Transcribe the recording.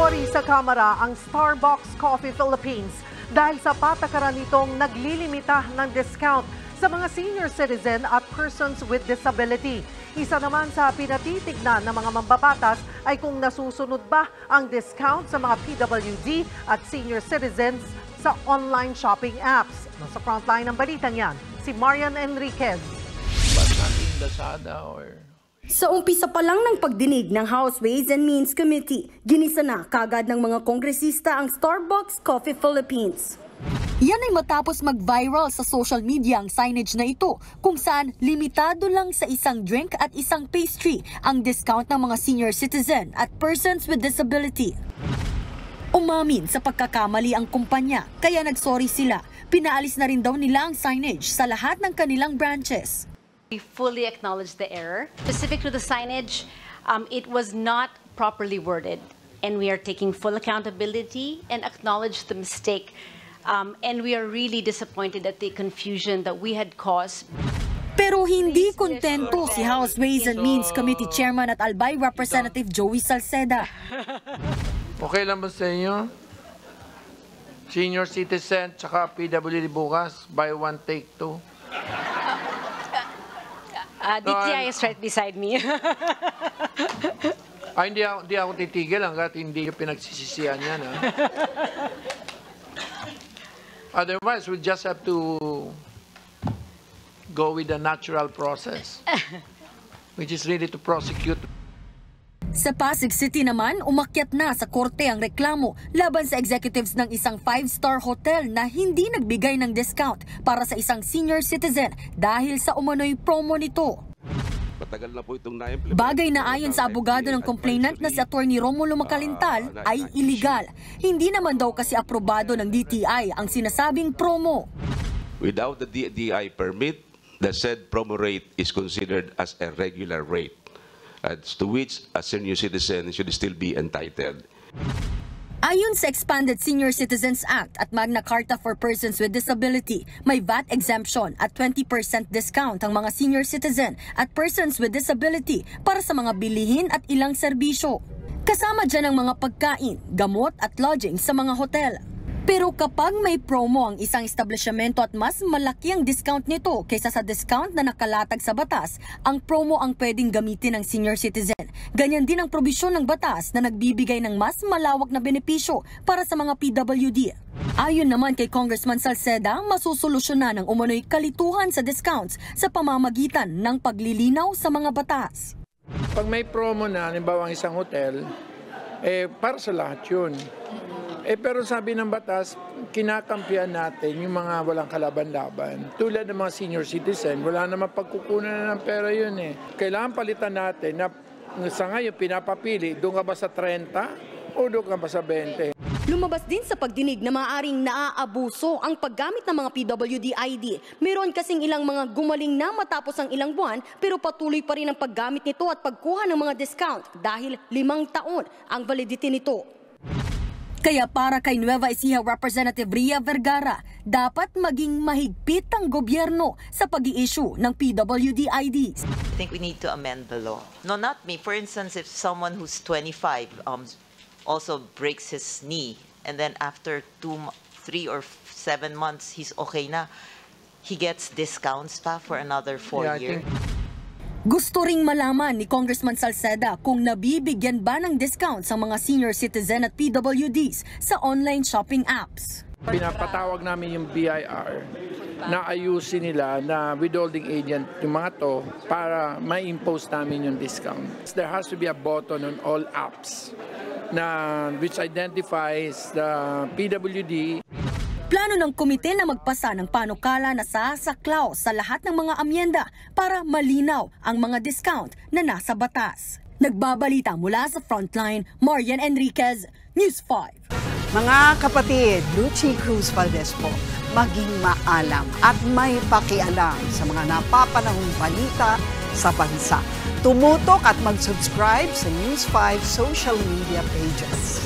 Nagsorry sa Kamara ang Starbucks Coffee Philippines dahil sa patakaran nitong naglilimita ng discount sa mga senior citizen at persons with disability. Isa naman sa pinatitignan ng mga mambabatas ay kung nasusunod ba ang discount sa mga PWD at senior citizens sa online shopping apps. Nasa frontline ng balitang yan, si Marian Enriquez. Sa umpisa pa lang ng pagdinig ng House Ways and Means Committee, ginisa na kagad ng mga kongresista ang Starbucks Coffee Philippines. Yan ay matapos mag-viral sa social media ang signage na ito kung saan limitado lang sa isang drink at isang pastry ang discount ng mga senior citizen at persons with disability. Umamin sa pagkakamali ang kumpanya kaya nagsorry sila. Pinaalis na rin daw nila ang signage sa lahat ng kanilang branches. We fully acknowledge the error. Specific to the signage, it was not properly worded, and we are taking full accountability and acknowledge the mistake. And we are really disappointed at the confusion that we had caused. Pero hindi kontento si House Ways and Means Committee Chairman at Albay Representative Joey Salceda. Okay lang ba sa inyo? Senior citizen tsaka PWD bukas, buy one, take two. DTI is right beside me. Hindi ako titigil hanggat hindi pinagsisisihan yan. Otherwise, we just have to go with the natural process, which is really to prosecute. Sa Pasig City naman, umakyat na sa korte ang reklamo laban sa executives ng isang 5-star hotel na hindi nagbigay ng discount para sa isang senior citizen dahil sa umano'y promo nito. Bagay na ayon sa abogado ng complainant na si Attorney Romulo Macalintal ay illegal. Hindi naman daw kasi aprobado ng DTI ang sinasabing promo. Without the DTI permit, the said promo rate is considered as a regular rate, to which a senior citizen should still be entitled. Ayon sa Expanded Senior Citizens Act at Magna Carta for Persons with Disability, may VAT exemption at 20% discount ang mga senior citizen at persons with disability para sa mga bilihin at ilang serbisyo. Kasama dyan ang mga pagkain, gamot at lodging sa mga hotel. Pero kapag may promo ang isang establishmento at mas malaki ang discount nito kaysa sa discount na nakalatag sa batas, ang promo ang pwedeng gamitin ng senior citizen. Ganyan din ang probisyon ng batas na nagbibigay ng mas malawak na benepisyo para sa mga PWD. Ayon naman kay Congressman Salceda, masusolusyonan ang umano'y kalituhan sa discounts sa pamamagitan ng paglilinaw sa mga batas. Pag may promo na, halimbawa ang isang hotel, para sa lahat yun. Pero sabi ng batas, kinakampihan natin yung mga walang kalaban-laban. Tulad ng mga senior citizen, wala naman pagkukunan na ng pera yun Kailangan palitan natin na sa ngayon pinapapili, doon ka ba sa 30 o doon ka ba sa 20? Lumabas din sa pagdinig na maaaring naaabuso ang paggamit ng mga PWD ID. Meron kasing ilang mga gumaling na matapos ang ilang buwan pero patuloy pa rin ang paggamit nito at pagkuha ng mga discount dahil 5 taon ang validity nito. Kaya para kay Nueva Ecija Representative Ria Vergara, dapat maging mahigpit ang gobyerno sa pag-i-issue ng PWD IDs. I think we need to amend the law. No, not me. For instance, if someone who's 25 also breaks his knee and then after 3 or 7 months, he's okay na, he gets discounts pa for another 4 years. Gusto ring malaman ni Congressman Salceda kung nabibigyan ba ng discount sa mga senior citizen at PWDs sa online shopping apps. Pinapatawag namin yung BIR na ayusin nila na withholding agent yung mga to para ma-impose namin yung discount. There has to be a button on all apps which identifies the PWD. Plano ng komite na magpasa ng panukala na sasaklaw sa lahat ng mga amyenda para malinaw ang mga discount na nasa batas. Nagbabalita mula sa Frontline, Marian Enriquez, News 5. Mga kapatid, Lucy Cruz Valdez po, maging maalam at may pakialam sa mga napapanahong balita sa bansa. Tumutok at mag-subscribe sa News 5 social media pages.